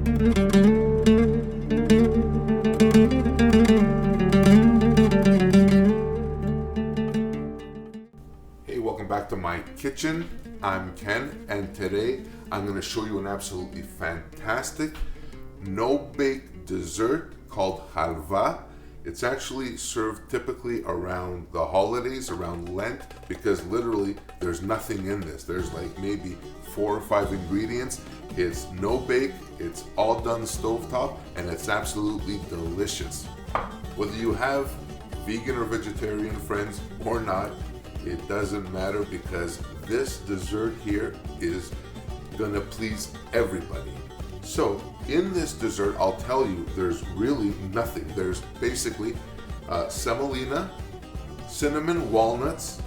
Hey, welcome back to my kitchen. I'm Ken, and today I'm going to show you an absolutely fantastic no-bake dessert called Halva. It's actually served typically around the holidays, around Lent, because literally there's nothing in this. There's like maybe 4 or 5 ingredients. It's no bake, it's all done stovetop, and it's absolutely delicious. Whether you have vegan or vegetarian friends or not, it doesn't matter, because this dessert here is gonna please everybody. So in this dessert, I'll tell you, there's really nothing. There's basically semolina, cinnamon, walnuts,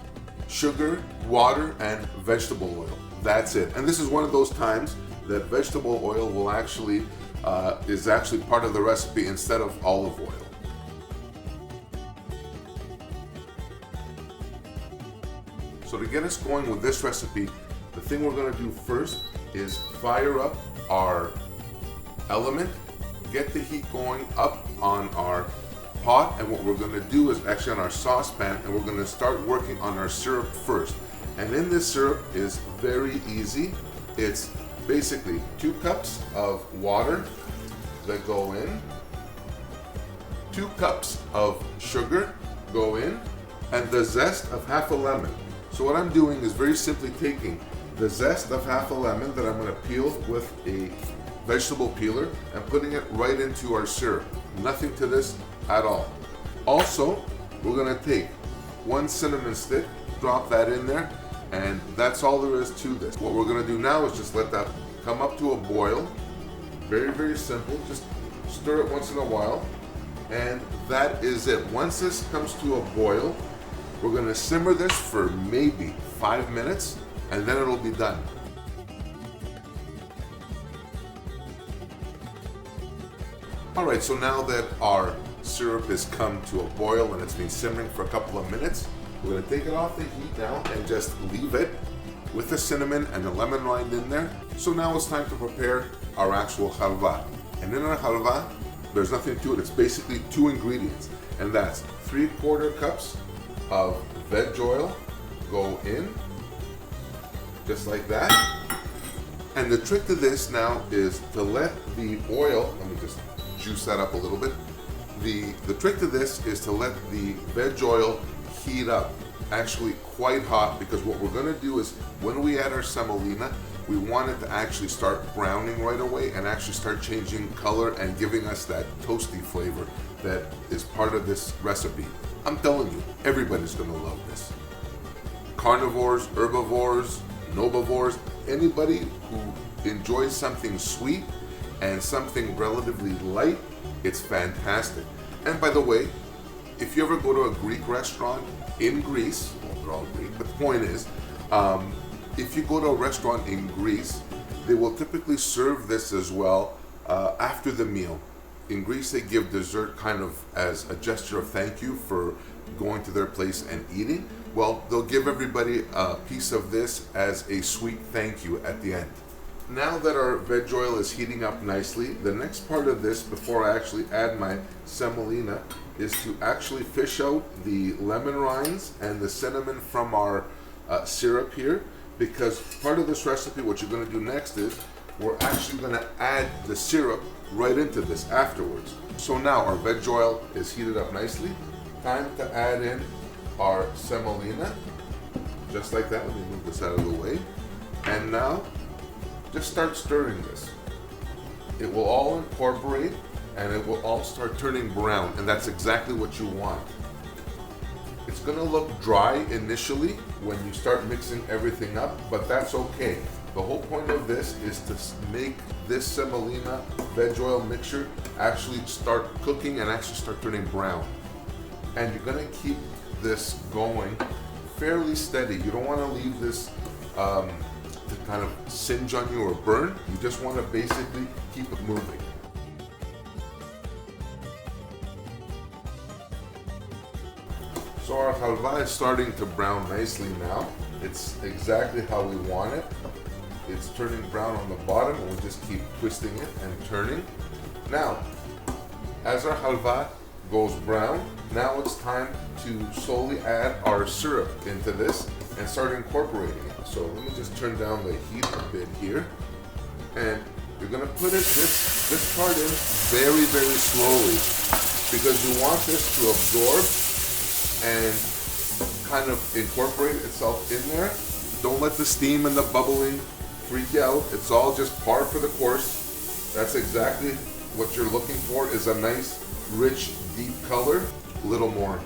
sugar, water, and vegetable oil. That's it. And this is one of those times that vegetable oil will actually is actually part of the recipe instead of olive oil. So to get us going with this recipe, the thing we're going to do first is fire up our element, get the heat going up on our pot, and what we're going to do is actually on our saucepan, and we're going to start working on our syrup first. And in this syrup is very easy. It's basically 2 cups of water that go in, 2 cups of sugar go in, and the zest of half a lemon. So what I'm doing is very simply taking the zest of half a lemon that I'm going to peel with a vegetable peeler and putting it right into our syrup. Nothing to this at all. Also, we're going to take 1 cinnamon stick, drop that in there, and that's all there is to this. What we're going to do now is just let that come up to a boil. Very, very simple. Just stir it once in a while, and that is it. Once this comes to a boil, we're going to simmer this for maybe 5 minutes, and then it'll be done. Alright, so now that our syrup has come to a boil and it's been simmering for a couple of minutes, we're going to take it off the heat now and just leave it with the cinnamon and the lemon rind in there. So now it's time to prepare our actual halva. And in our halva, there's nothing to it. It's basically 2 ingredients, and that's 3/4 cups of veg oil go in, just like that. And the trick to this now is to let the oil, let me just juice that up a little bit. The trick to this is to let the veg oil heat up, actually quite hot, because what we're going to do is when we add our semolina, we want it to actually start browning right away and actually start changing color and giving us that toasty flavor that is part of this recipe. I'm telling you, everybody's going to love this. Carnivores, herbivores, nobivores, anybody who enjoys something sweet and something relatively light, it's fantastic. And by the way, if you ever go to a Greek restaurant in Greece, well, they're all Greek, but the point is, if you go to a restaurant in Greece, they will typically serve this as well after the meal. In Greece, they give dessert kind of as a gesture of thank you for going to their place and eating. Well, they'll give everybody a piece of this as a sweet thank you at the end. Now that our veg oil is heating up nicely, the next part of this, before I actually add my semolina, is to actually fish out the lemon rinds and the cinnamon from our syrup here, because part of this recipe, what you're going to do next is we're actually going to add the syrup right into this afterwards. So now our veg oil is heated up nicely. Time to add in our semolina, just like that. Let me move this out of the way. And now, just start stirring this. It will all incorporate and it will all start turning brown, and that's exactly what you want. It's going to look dry initially when you start mixing everything up, but that's okay. The whole point of this is to make this semolina veg oil mixture actually start cooking and actually start turning brown. And you're going to keep this going fairly steady. You don't want to leave this to kind of singe on you or burn. You just want to basically keep it moving. So our halva is starting to brown nicely now. It's exactly how we want it. it's turning brown on the bottom, and we'll just keep twisting it and turning. Now, as our halva goes brown, now it's time to slowly add our syrup into this and start incorporating it. So let me just turn down the heat a bit here, and you're gonna put this part in very, very slowly, because you want this to absorb and kind of incorporate itself in there. Don't let the steam and the bubbling freak you out. It's all just par for the course. That's exactly what you're looking for, is a nice, rich, deep color. A little more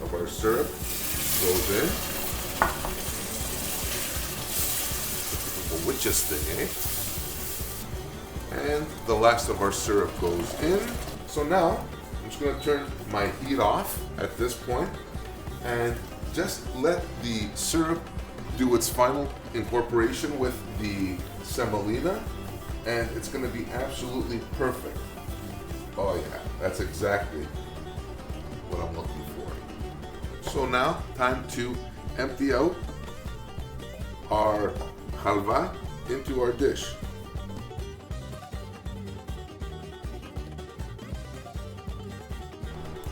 of our syrup goes in. The witch's thing, eh? And the last of our syrup goes in. So now, I'm just gonna turn my heat off at this point and just let the syrup do its final incorporation with the semolina, and it's gonna be absolutely perfect. Oh yeah, that's exactly what I'm looking for. So now, time to empty out our halva into our dish.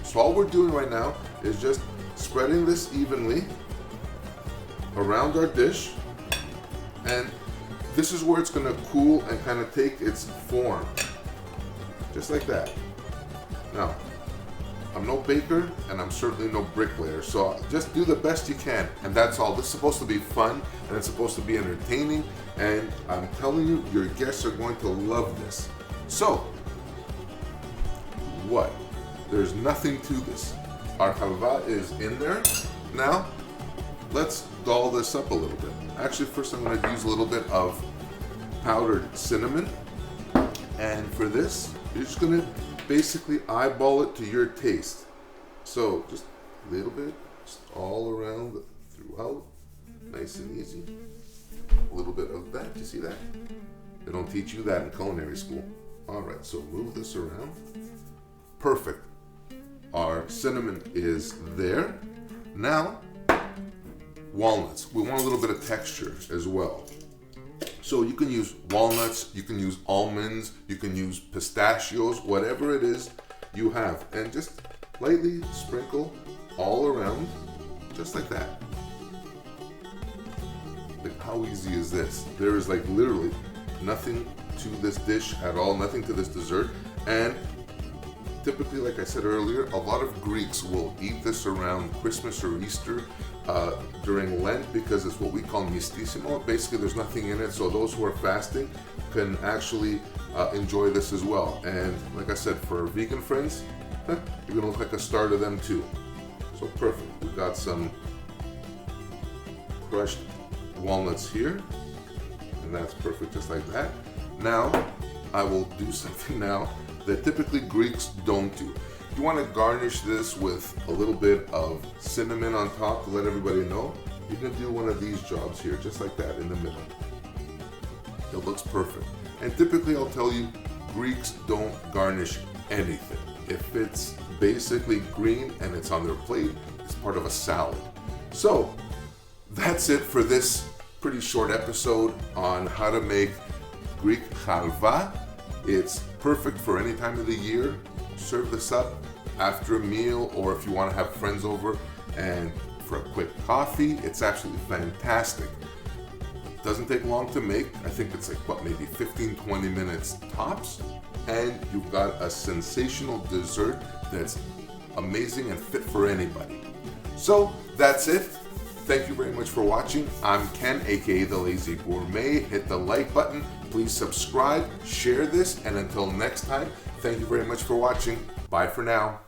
So all we're doing right now is just spreading this evenly around our dish, and this is where it's going to cool and kind of take its form, just like that. Now, I'm no baker and I'm certainly no bricklayer, so just do the best you can, and that's all. This is supposed to be fun and it's supposed to be entertaining, and I'm telling you, your guests are going to love this. So, what? There's nothing to this. Our halva is in there. Now, let's doll this up a little bit. Actually, first I'm going to use a little bit of powdered cinnamon. And for this, you're just going to basically eyeball it to your taste. So just a little bit, just all around, throughout, nice and easy. A little bit of that, you see that? They don't teach you that in culinary school. All right, so move this around. Perfect. Our cinnamon is there. Now, walnuts. We want a little bit of texture as well. So you can use walnuts, you can use almonds, you can use pistachios, whatever it is you have. And just lightly sprinkle all around, just like that. Like, how easy is this? There is like literally nothing to this dish at all, nothing to this dessert. And typically, like I said earlier, a lot of Greeks will eat this around Christmas or Easter during Lent, because it's what we call mistissimo. Basically, there's nothing in it, so those who are fasting can actually enjoy this as well. And like I said, for our vegan friends, you're gonna look like a star to them too. So perfect. We've got some crushed walnuts here, and that's perfect, just like that. Now, I will do something now that typically Greeks don't do. You want to garnish this with a little bit of cinnamon on top to let everybody know. You can do one of these jobs here, just like that, in the middle. It looks perfect. And typically, I'll tell you, Greeks don't garnish anything. If it's basically green and it's on their plate, it's part of a salad. So, that's it for this pretty short episode on how to make Greek halva. It's perfect for any time of the year. Serve this up after a meal, or if you want to have friends over and for a quick coffee. It's absolutely fantastic. Doesn't take long to make. I think it's like, what, maybe 15-20 minutes tops, and you've got a sensational dessert that's amazing and fit for anybody. So that's it. Thank you very much for watching. I'm Ken, aka The Lazy Gourmet. Hit the like button. Please subscribe, share this, and until next time, thank you very much for watching. Bye for now.